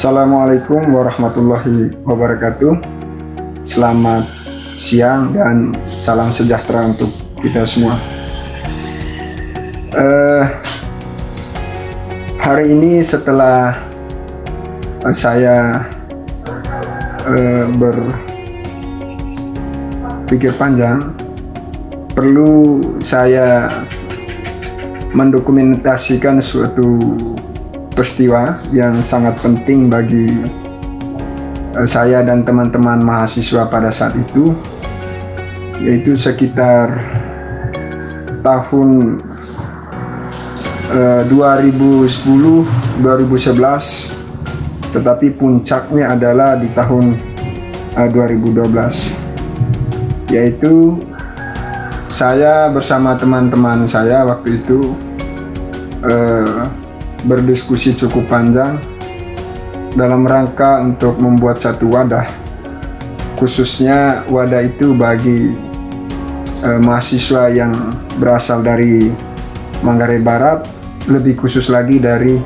Assalamualaikum warahmatullahi wabarakatuh. Selamat siang dan salam sejahtera untuk kita semua. Hari ini setelah saya berpikir panjang, perlu saya mendokumentasikan suatu peristiwa yang sangat penting bagi saya dan teman-teman mahasiswa pada saat itu, yaitu sekitar tahun 2010-2011, tetapi puncaknya adalah di tahun 2012, yaitu saya bersama teman-teman saya waktu itu berdiskusi cukup panjang dalam rangka untuk membuat satu wadah, khususnya wadah itu bagi mahasiswa yang berasal dari Manggarai Barat, lebih khusus lagi dari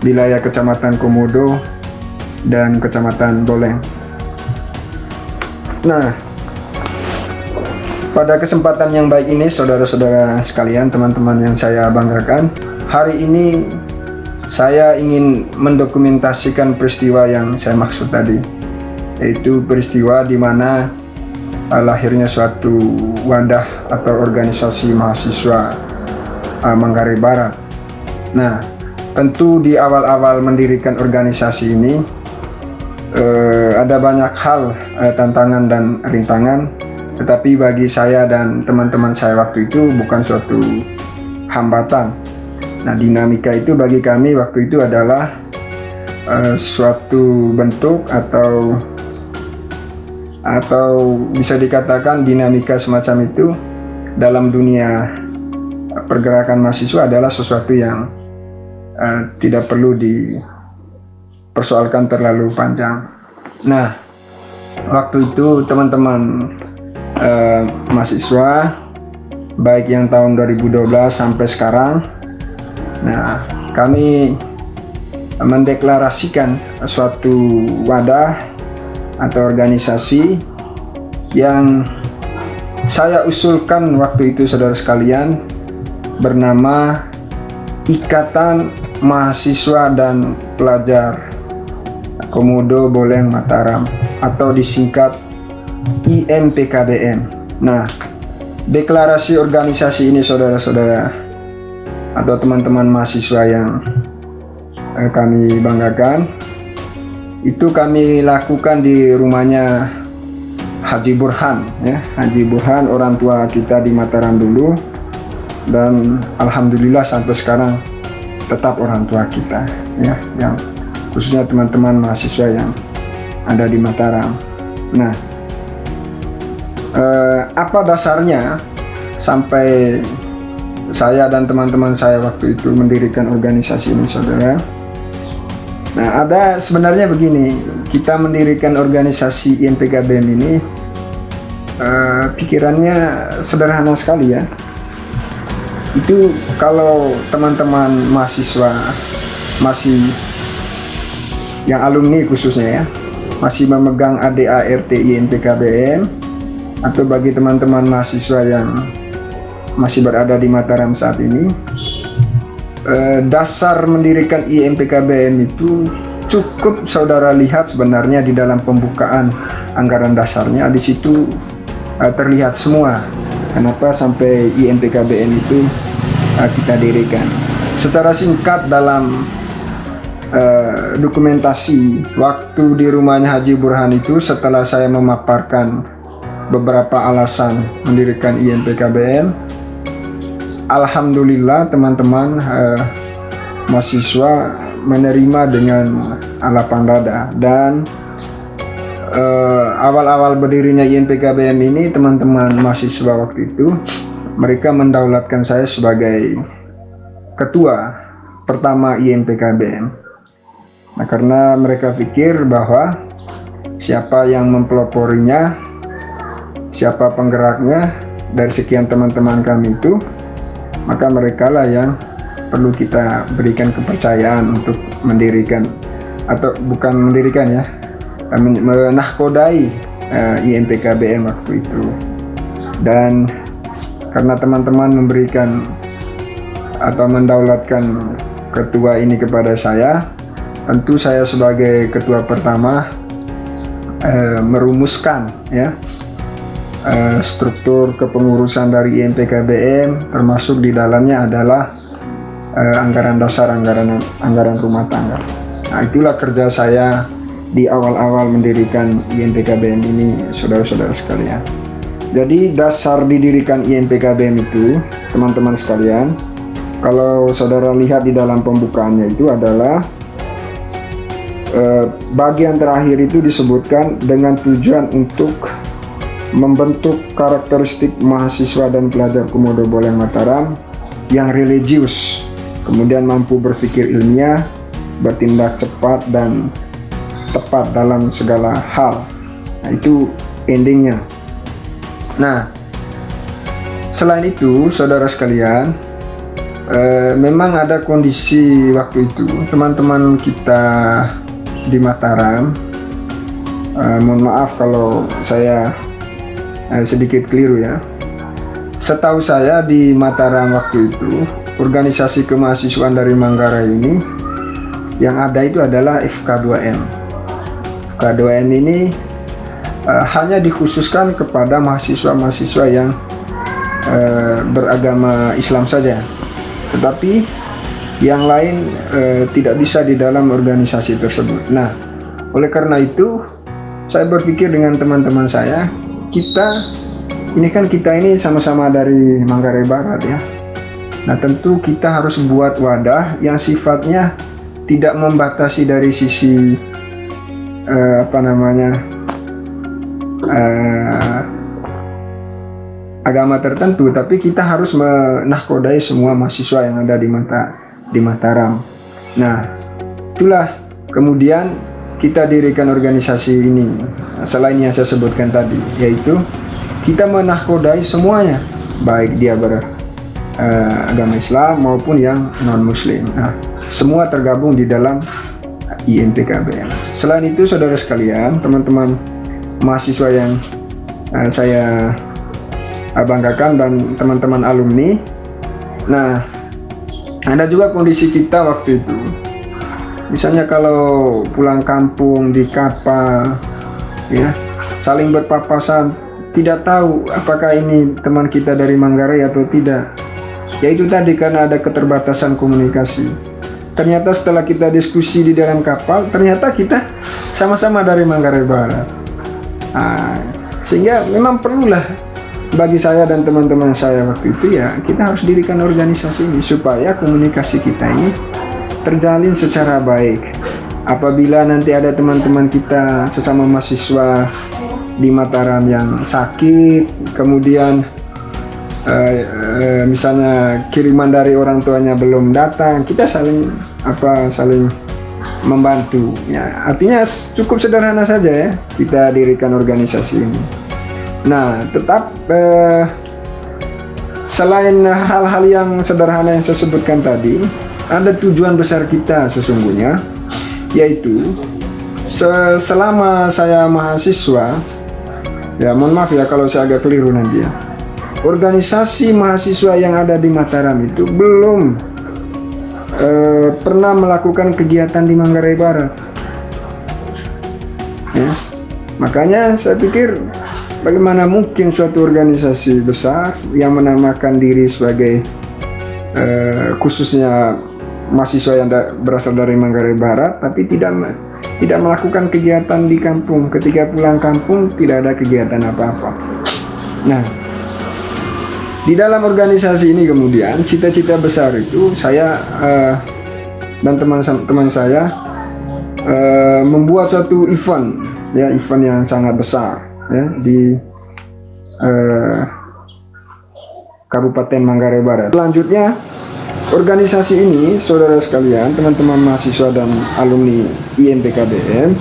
wilayah Kecamatan Komodo dan Kecamatan Boleng. Nah, pada kesempatan yang baik ini, saudara-saudara sekalian, teman-teman yang saya banggakan, hari ini saya ingin mendokumentasikan peristiwa yang saya maksud tadi, yaitu peristiwa di mana lahirnya suatu wadah atau organisasi mahasiswa Manggarai Barat. Nah, tentu di awal-awal mendirikan organisasi ini ada banyak hal, tantangan dan rintangan. Tetapi bagi saya dan teman-teman saya waktu itu bukan suatu hambatan. Nah, dinamika itu bagi kami waktu itu adalah suatu bentuk atau bisa dikatakan dinamika semacam itu dalam dunia pergerakan mahasiswa adalah sesuatu yang tidak perlu dipersoalkan terlalu panjang. Nah, waktu itu teman-teman mahasiswa baik yang tahun 2012 sampai sekarang, nah, kami mendeklarasikan suatu wadah atau organisasi yang saya usulkan waktu itu, saudara sekalian, bernama Ikatan Mahasiswa dan Pelajar Komodo Boleng Mataram, atau disingkat IMPKBM. Nah, deklarasi organisasi ini, saudara-saudara atau teman-teman mahasiswa yang kami banggakan, itu kami lakukan di rumahnya Haji Burhan, ya, Haji Burhan, orang tua kita di Mataram dulu, dan alhamdulillah sampai sekarang tetap orang tua kita, ya, yang khususnya teman-teman mahasiswa yang ada di Mataram. Nah, apa dasarnya sampai saya dan teman-teman saya waktu itu mendirikan organisasi ini, saudara? Nah, ada sebenarnya begini, kita mendirikan organisasi IMPKBM ini pikirannya sederhana sekali, ya. Itu kalau teman-teman mahasiswa masih yang alumni khususnya, ya, masih memegang ADART IMPKBM, atau bagi teman-teman mahasiswa yang masih berada di Mataram saat ini, dasar mendirikan IMPKBM itu cukup saudara lihat sebenarnya di dalam pembukaan anggaran dasarnya. Di situ terlihat semua kenapa sampai IMPKBM itu kita dirikan. Secara singkat dalam dokumentasi waktu di rumahnya Haji Burhan itu, setelah saya memaparkan beberapa alasan mendirikan IMPKBM, alhamdulillah teman-teman mahasiswa menerima dengan lapang dada. Dan awal-awal berdirinya IMPKBM ini, teman-teman mahasiswa waktu itu mereka mendaulatkan saya sebagai ketua pertama IMPKBM. Nah, karena mereka pikir bahwa siapa yang mempeloporinya, siapa penggeraknya dari sekian teman-teman kami itu, maka mereka lah yang perlu kita berikan kepercayaan untuk mendirikan, atau bukan mendirikan ya, menahkodai IMPKBM waktu itu. Dan karena teman-teman memberikan atau mendaulatkan ketua ini kepada saya, tentu saya sebagai ketua pertama merumuskan ya struktur kepengurusan dari IMPKBM, termasuk di dalamnya adalah anggaran dasar, anggaran rumah tangga. Nah, itulah kerja saya di awal-awal mendirikan IMPKBM ini, saudara-saudara sekalian. Jadi dasar didirikan IMPKBM itu, teman-teman sekalian, kalau saudara lihat di dalam pembukaannya itu adalah bagian terakhir itu disebutkan dengan tujuan untuk membentuk karakteristik mahasiswa dan pelajar Komodo Boleng Mataram yang religius, kemudian mampu berpikir ilmiah, bertindak cepat dan tepat dalam segala hal. Nah, itu endingnya. Nah, selain itu, saudara sekalian, memang ada kondisi waktu itu teman-teman kita di Mataram, mohon maaf kalau saya sedikit keliru ya. Setahu saya di Mataram waktu itu, organisasi kemahasiswaan dari Manggarai ini yang ada itu adalah FK2M. FK2M ini hanya dikhususkan kepada mahasiswa-mahasiswa yang beragama Islam saja, tetapi yang lain tidak bisa di dalam organisasi tersebut. Nah, oleh karena itu saya berpikir dengan teman-teman saya, kita ini sama-sama dari Manggarai Barat ya. Nah, tentu kita harus buat wadah yang sifatnya tidak membatasi dari sisi agama tertentu, tapi kita harus menahkodai semua mahasiswa yang ada di Mataram. Nah, itulah kemudian kita dirikan organisasi ini. Selain yang saya sebutkan tadi, yaitu kita menahkodai semuanya, baik dia beragama Islam maupun yang non-Muslim. Nah, semua tergabung di dalam IMPKBM. Selain itu, saudara sekalian, teman-teman mahasiswa yang saya banggakan dan teman-teman alumni. Nah, ada juga kondisi kita waktu itu. Misalnya kalau pulang kampung di kapal, ya, saling berpapasan, tidak tahu apakah ini teman kita dari Manggarai atau tidak. Yaitu tadi karena ada keterbatasan komunikasi. Ternyata setelah kita diskusi di dalam kapal, ternyata kita sama-sama dari Manggarai Barat. Nah, sehingga memang perlulah bagi saya dan teman-teman saya waktu itu ya, kita harus dirikan organisasi ini supaya komunikasi kita ini terjalin secara baik. Apabila nanti ada teman-teman kita sesama mahasiswa di Mataram yang sakit, kemudian misalnya kiriman dari orang tuanya belum datang, kita saling membantu ya. Artinya cukup sederhana saja ya, kita dirikan organisasi ini. Nah, tetap selain hal-hal yang sederhana yang saya sebutkan tadi, ada tujuan besar kita sesungguhnya, yaitu selama saya mahasiswa, ya mohon maaf ya kalau saya agak keliru nanti ya, organisasi mahasiswa yang ada di Mataram itu belum pernah melakukan kegiatan di Manggarai Barat ya. Makanya saya pikir bagaimana mungkin suatu organisasi besar yang menamakan diri sebagai khususnya mahasiswa yang berasal dari Manggarai Barat, tapi tidak melakukan kegiatan di kampung. Ketika pulang kampung tidak ada kegiatan apa-apa. Nah, di dalam organisasi ini kemudian cita-cita besar itu saya dan teman-teman saya membuat suatu event ya, event yang sangat besar ya di Kabupaten Manggarai Barat. Selanjutnya, organisasi ini, saudara sekalian, teman-teman mahasiswa dan alumni IMPKBM,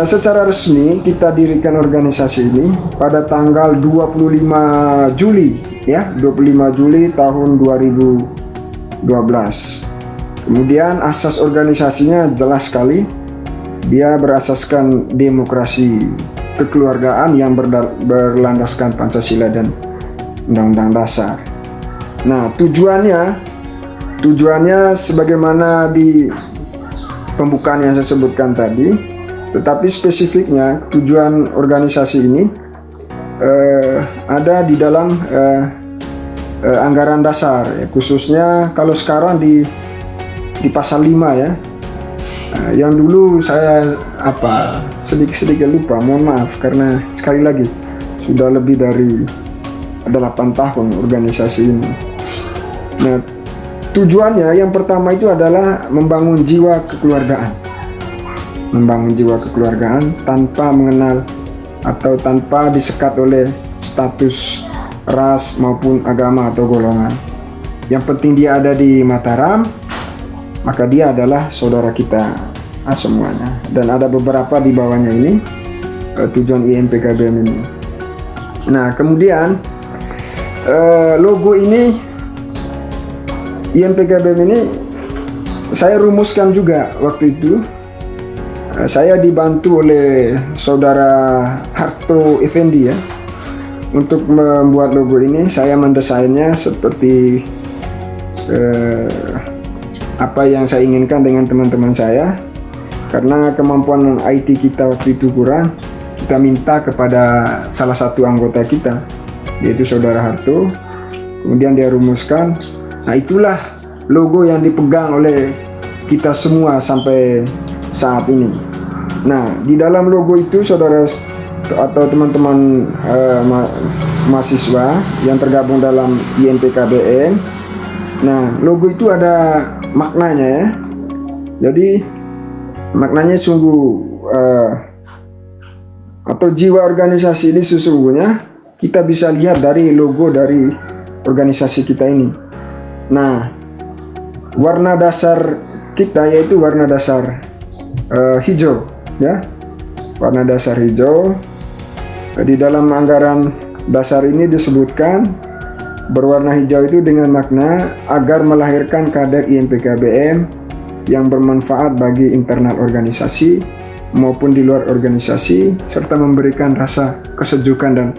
secara resmi kita dirikan organisasi ini pada tanggal 25 Juli ya, 25 Juli tahun 2012. Kemudian asas organisasinya jelas sekali. Dia berasaskan demokrasi kekeluargaan yang berlandaskan Pancasila dan Undang-Undang Dasar. Nah, tujuannya sebagaimana di pembukaan yang saya sebutkan tadi, tetapi spesifiknya tujuan organisasi ini ada di dalam anggaran dasar, ya, khususnya kalau sekarang di pasal 5 ya. Yang dulu saya sedikit lupa, mohon maaf, karena sekali lagi sudah lebih dari 8 tahun organisasi ini. Nah, tujuannya yang pertama itu adalah membangun jiwa kekeluargaan. Membangun jiwa kekeluargaan tanpa mengenal atau tanpa disekat oleh status ras maupun agama atau golongan. Yang penting dia ada di Mataram, maka dia adalah saudara kita semuanya. Dan ada beberapa di bawahnya ini tujuan IMPKBM ini. Nah, kemudian logo ini IMPKBM ini saya rumuskan juga waktu itu. Saya dibantu oleh saudara Harto Effendi ya untuk membuat logo ini. Saya mendesainnya seperti apa yang saya inginkan dengan teman-teman saya. Karena kemampuan IT kita waktu itu kurang, kita minta kepada salah satu anggota kita, yaitu saudara Harto. Kemudian dia rumuskan. Nah, itulah logo yang dipegang oleh kita semua sampai saat ini. Nah, di dalam logo itu saudara atau teman-teman mahasiswa yang tergabung dalam IMPKBM, nah logo itu ada maknanya ya. Jadi maknanya sungguh atau jiwa organisasi ini sesungguhnya kita bisa lihat dari logo dari organisasi kita ini. Nah, warna dasar kita yaitu warna dasar hijau ya. Warna dasar hijau. Di dalam anggaran dasar ini disebutkan berwarna hijau itu dengan makna agar melahirkan kader IMPKBM yang bermanfaat bagi internal organisasi maupun di luar organisasi serta memberikan rasa kesejukan dan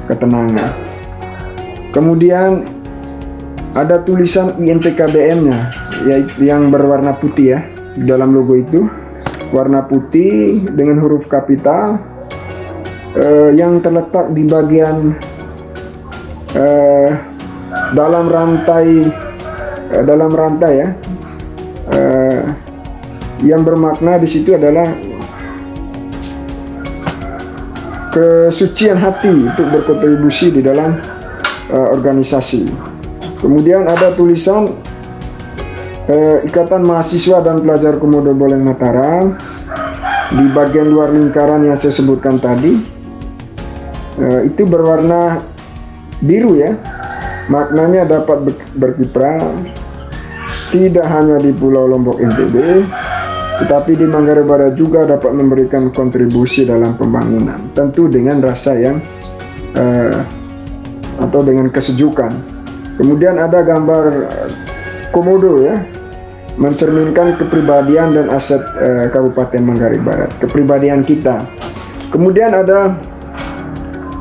ketenangan. Kemudian ada tulisan IMPKBM-nya yang berwarna putih ya di dalam logo itu, warna putih dengan huruf kapital yang terletak di bagian dalam rantai ya, yang bermakna di situ adalah kesucian hati untuk berkontribusi di dalam organisasi. Kemudian ada tulisan Ikatan Mahasiswa dan Pelajar Komodo Boleng Mataram di bagian luar lingkaran yang saya sebutkan tadi. Itu berwarna biru ya. Maknanya dapat berkiprah tidak hanya di Pulau Lombok NTB, tetapi di Manggarai Barat juga dapat memberikan kontribusi dalam pembangunan, tentu dengan rasa yang atau dengan kesejukan. Kemudian ada gambar komodo ya, mencerminkan kepribadian dan aset Kabupaten Manggarai Barat, kepribadian kita. Kemudian ada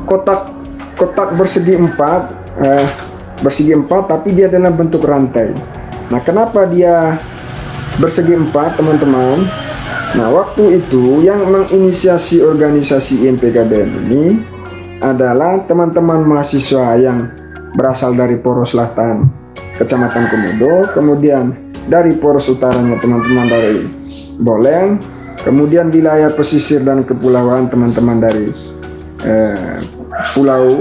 kotak bersegi empat tapi dia dalam bentuk rantai. Nah, kenapa dia bersegi empat, teman-teman? Nah, waktu itu yang menginisiasi organisasi IMPKBM ini adalah teman-teman mahasiswa yang berasal dari Poros Selatan Kecamatan Komodo, kemudian dari Poros Utaranya teman-teman dari Boleng, kemudian wilayah pesisir dan kepulauan teman-teman dari pulau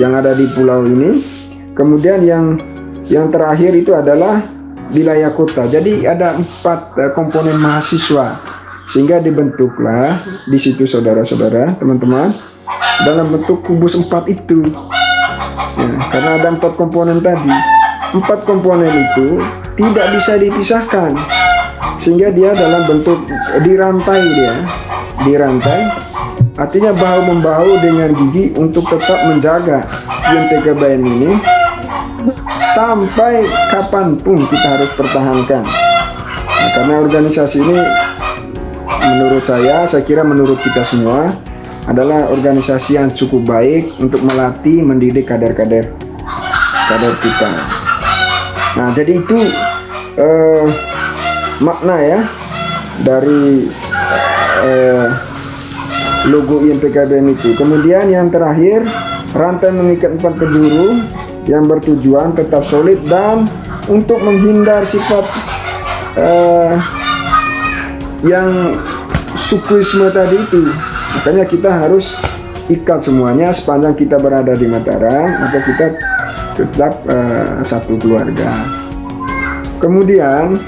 yang ada di pulau ini. Kemudian yang terakhir itu adalah wilayah kota. Jadi ada 4 komponen mahasiswa, sehingga dibentuklah di situ saudara-saudara, teman-teman, dalam bentuk kubus 4 itu. Karena ada 4 komponen tadi. 4 komponen itu tidak bisa dipisahkan, sehingga dia dalam bentuk dirantai, artinya bahu-membahu dengan gigi untuk tetap menjaga IMPKBM ini sampai kapanpun kita harus pertahankan. Nah, karena organisasi ini menurut saya kira menurut kita semua adalah organisasi yang cukup baik untuk melatih, mendidik kader-kader kita. Nah, jadi itu makna ya dari logo IMPKBM itu. Kemudian yang terakhir, rantai mengikat 4 penjuru yang bertujuan tetap solid dan untuk menghindar sifat yang sukuisme tadi itu. Makanya kita harus ikat semuanya. Sepanjang kita berada di Mataram, maka kita tetap satu keluarga. Kemudian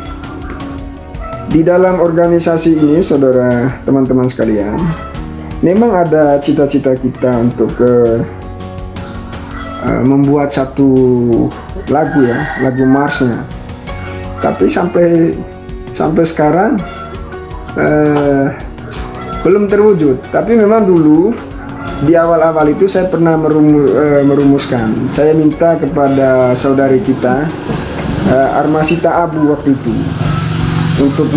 di dalam organisasi ini, saudara teman-teman sekalian, memang ada cita-cita kita untuk membuat satu lagu ya, lagu marsnya. Tapi sampai sekarang belum terwujud. Tapi memang dulu di awal-awal itu saya pernah merumuskan. Saya minta kepada saudari kita Armasita Abu waktu itu untuk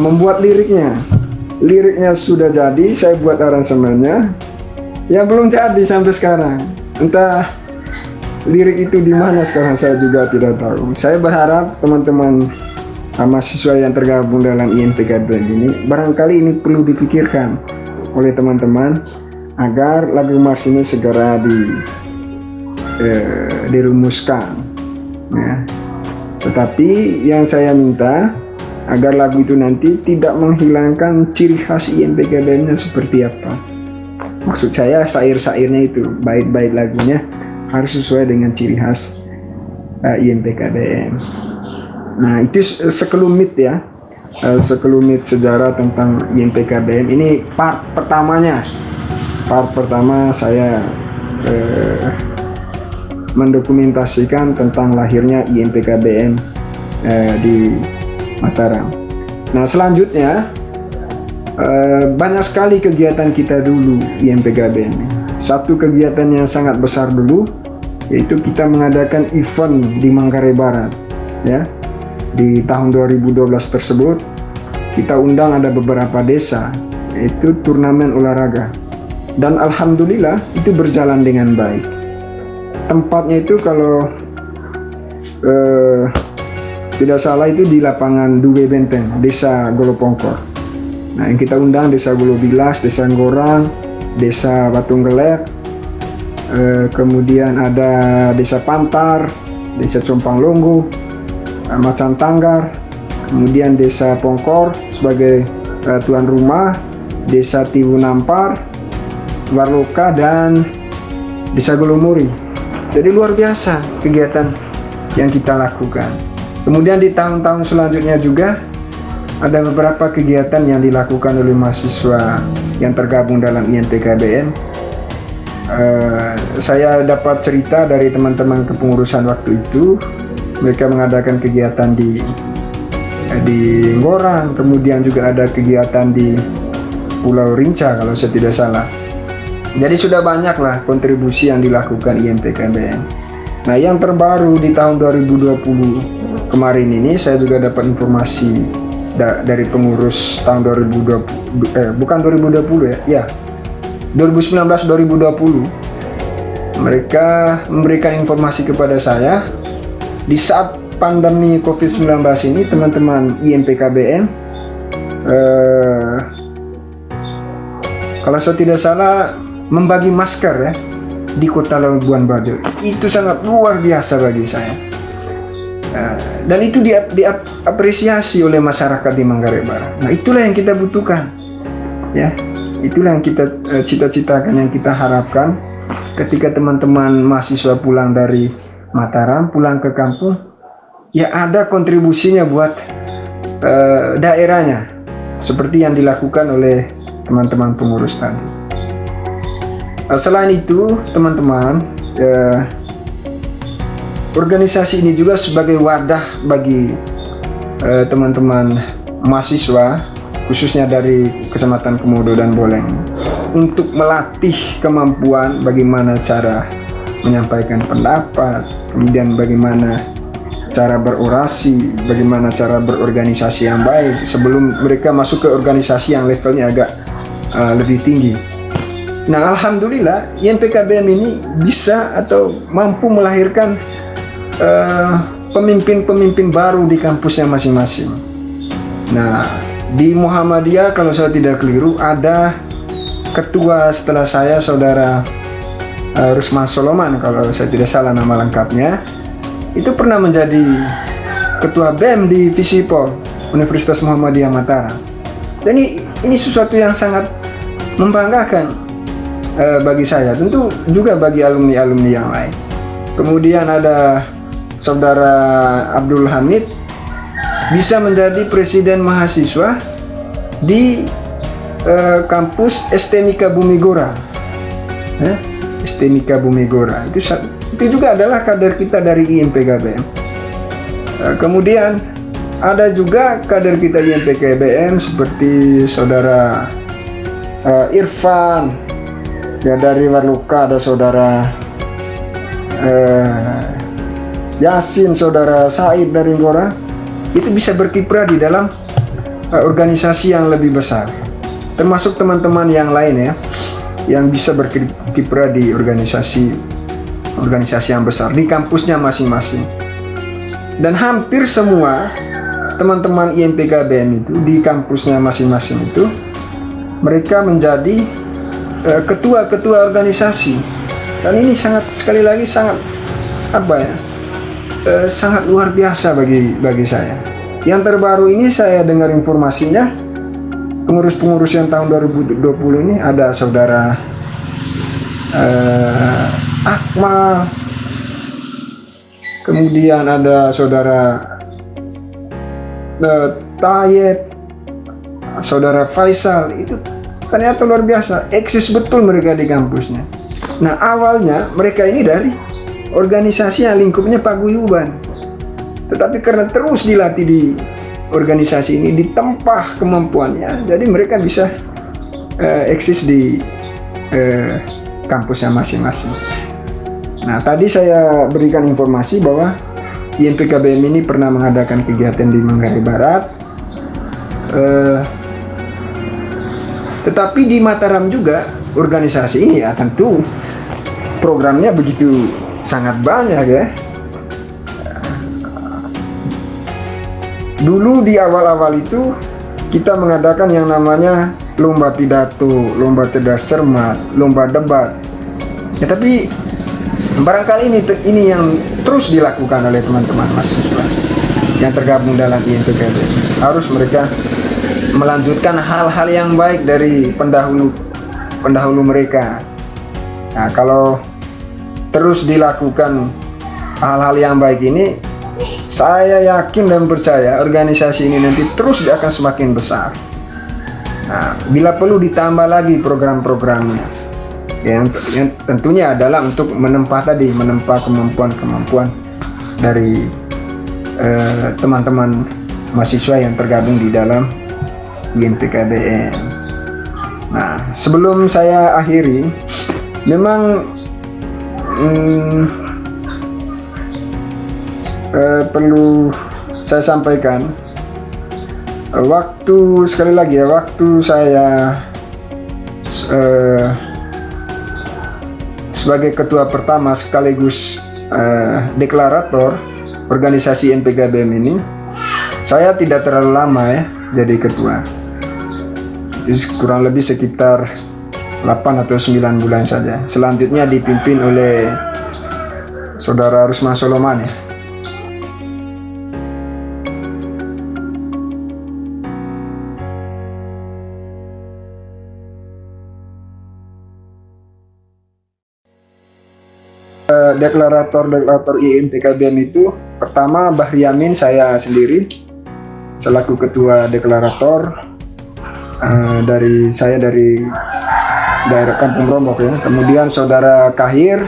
membuat liriknya. Liriknya sudah jadi, saya buat aransemennya. Ya belum jadi sampai sekarang. Entah lirik itu di mana sekarang, saya juga tidak tahu. Saya berharap teman-teman mahasiswa yang tergabung dalam IMPKBM ini, barangkali ini perlu dipikirkan oleh teman-teman agar lagu mars ini segera dirumuskan ya. Tetapi yang saya minta agar lagu itu nanti tidak menghilangkan ciri khas IMPKBM-nya seperti apa. Maksud saya syair-syairnya itu, bait-bait lagunya harus sesuai dengan ciri khas IMPKBM. Nah, itu sekelumit ya, sekelumit sejarah tentang IMPKBM. Ini part pertamanya. Part pertama saya mendokumentasikan tentang lahirnya IMPKBM di Mataram. Nah, selanjutnya banyak sekali kegiatan kita dulu IMPKBM. Satu kegiatan yang sangat besar dulu yaitu kita mengadakan event di Manggarai Barat ya. Di tahun 2012 tersebut kita undang ada beberapa desa, yaitu turnamen olahraga, dan alhamdulillah itu berjalan dengan baik. Tempatnya itu kalau tidak salah itu di lapangan Duwe Benteng, Desa Golopongkor. Nah, yang kita undang Desa Golobilas, Desa Ngorang, Desa Batunggelek, kemudian ada Desa Pantar, Desa Compang Longgo, Macan Tanggar, kemudian Desa Pongkor sebagai tuan rumah, Desa Tiwu Nampar, Warloka, dan Desa Golomuri. Jadi luar biasa kegiatan yang kita lakukan. Kemudian di tahun-tahun selanjutnya juga ada beberapa kegiatan yang dilakukan oleh mahasiswa yang tergabung dalam IMPKBM. Saya dapat cerita dari teman-teman kepengurusan waktu itu. Mereka mengadakan kegiatan di Ngorang, kemudian juga ada kegiatan di Pulau Rinca kalau saya tidak salah. Jadi sudah banyaklah kontribusi yang dilakukan IMPKBM. Nah, yang terbaru di tahun 2020 kemarin ini saya juga dapat informasi dari pengurus tahun 2020, bukan 2020 ya, 2019-2020. Mereka memberikan informasi kepada saya. Di saat pandemi COVID-19 ini, teman-teman IMPKBM, kalau saya tidak salah, membagi masker ya di Kota Labuan Bajo. Itu sangat luar biasa bagi saya. Dan itu diapresiasi oleh masyarakat di Manggarai Barat. Nah, itulah yang kita butuhkan. Ya, itulah yang kita cita-citakan, yang kita harapkan ketika teman-teman mahasiswa pulang dari Mataram, pulang ke kampung, ya ada kontribusinya buat daerahnya, seperti yang dilakukan oleh teman-teman pengurus tadi. Selain itu, teman-teman, organisasi ini juga sebagai wadah bagi teman-teman mahasiswa, khususnya dari Kecamatan Komodo dan Boleng, untuk melatih kemampuan bagaimana cara menyampaikan pendapat, kemudian bagaimana cara berorasi, bagaimana cara berorganisasi yang baik sebelum mereka masuk ke organisasi yang levelnya agak lebih tinggi. Nah, alhamdulillah IMPKBM ini bisa atau mampu melahirkan pemimpin-pemimpin baru di kampusnya masing-masing. Nah, di Muhammadiyah kalau saya tidak keliru ada ketua setelah saya, Saudara Rusman Soloman kalau saya tidak salah nama lengkapnya. Itu pernah menjadi ketua BEM di Visipol Universitas Muhammadiyah Mataram. Dan ini sesuatu yang sangat membanggakan bagi saya, tentu juga bagi alumni-alumni yang lain. Kemudian ada Saudara Abdul Hamid bisa menjadi presiden mahasiswa di kampus STMIKA Bumigora. STMIKA Bumigora itu juga adalah kader kita dari IMPKBM. Kemudian ada juga kader kita IMPKBM seperti Saudara Irfan ya dari Warluka, ada Saudara Yasin, Saudara Said dari Ngora. Itu bisa berkiprah di dalam organisasi yang lebih besar, termasuk teman-teman yang lain ya, yang bisa berkiprah di organisasi yang besar di kampusnya masing-masing. Dan hampir semua teman-teman IMPKBM itu di kampusnya masing-masing itu mereka menjadi ketua-ketua organisasi. Dan ini sekali lagi sangat sangat luar biasa bagi saya. Yang terbaru ini saya dengar informasinya, pengurus-pengurus yang tahun 2020 ini ada Saudara Akmal, kemudian ada Saudara Tayyip, Saudara Faisal. Itu ternyata luar biasa, eksis betul mereka di kampusnya. Nah, awalnya mereka ini dari organisasi yang lingkupnya paguyuban, tetapi karena terus dilatih di organisasi ini, ditempah kemampuannya, jadi mereka bisa eksis di kampusnya masing-masing. Nah, tadi saya berikan informasi bahwa IMPKBM ini pernah mengadakan kegiatan di Manggarai Barat, tetapi di Mataram juga organisasi ini ya tentu programnya begitu sangat banyak ya. Dulu di awal-awal itu kita mengadakan yang namanya lomba pidato, lomba cerdas cermat, lomba debat. Ya, tapi barangkali ini yang terus dilakukan oleh teman-teman mahasiswa yang tergabung dalam IMPKBM. Harus mereka melanjutkan hal-hal yang baik dari pendahulu mereka. Nah, kalau terus dilakukan hal-hal yang baik ini, saya yakin dan percaya organisasi ini nanti terus akan semakin besar. Nah, bila perlu ditambah lagi program-programnya, yang tentunya adalah untuk menempa kemampuan-kemampuan dari teman-teman mahasiswa yang tergabung di dalam IMPKBM. Nah, sebelum saya akhiri, memang perlu saya sampaikan, sekali lagi ya, waktu saya sebagai ketua pertama sekaligus deklarator organisasi IMPKBM ini, saya tidak terlalu lama ya jadi ketua. Jadi kurang lebih sekitar 8 atau 9 bulan saja. Selanjutnya dipimpin oleh Saudara Rusman Soloman ya. Deklarator IMPKBM itu pertama Bahri Yamin, saya sendiri selaku ketua deklarator, dari daerah Kampung Rombok ya. Kemudian Saudara Kahir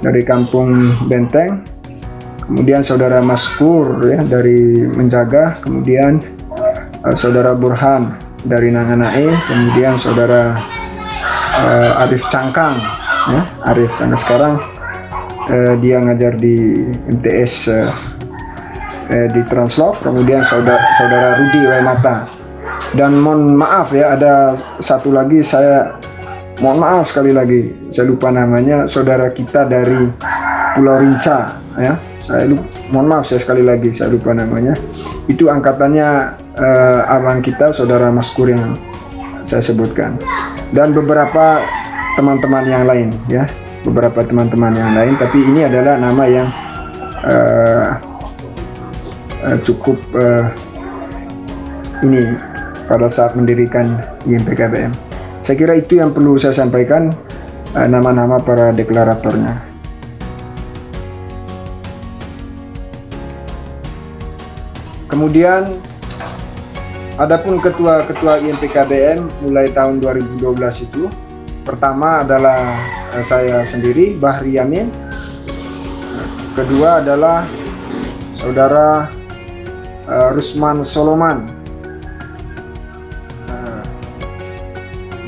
dari Kampung Benteng, kemudian Saudara Maskur ya dari Menjaga, kemudian Saudara Burhan dari Nanganae, kemudian Saudara Arif Cangkang ya, Arif Cangkang sekarang dia ngajar di MTS di Translok. Kemudian saudara Rudi Waimata. Dan mohon maaf ya, ada satu lagi, saya mohon maaf sekali lagi, saya lupa namanya, saudara kita dari Pulau Rinca ya. Mohon maaf saya sekali lagi, saya lupa namanya. Itu angkatannya abang kita, saudara Maskur yang saya sebutkan. Dan beberapa teman-teman yang lain ya, beberapa teman-teman yang lain. Tapi ini adalah nama yang cukup ini pada saat mendirikan IMP-KBM. Saya kira itu yang perlu saya sampaikan, nama-nama para deklaratornya. Kemudian adapun ketua-ketua IMP-KBM mulai tahun 2012 itu, pertama adalah saya sendiri, Bahri Yamin. Kedua adalah saudara Rusman Soloman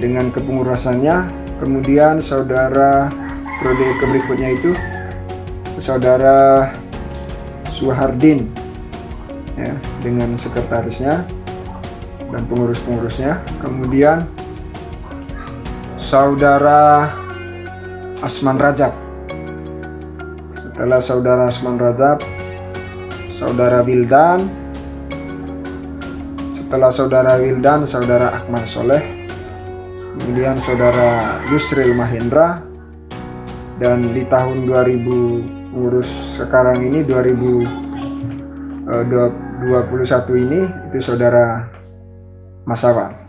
dengan kepengurusannya. Kemudian saudara periode berikutnya itu saudara Suhardin ya, dengan sekretarisnya dan pengurus-pengurusnya. Kemudian saudara Asman Rajab. Setelah saudara Asman Rajab, saudara Wildan. Setelah saudara Wildan, saudara Akmal Soleh. Kemudian saudara Yusril Mahendra. Dan di tahun 2000 pengurus sekarang ini 2021 ini itu saudara Masawan.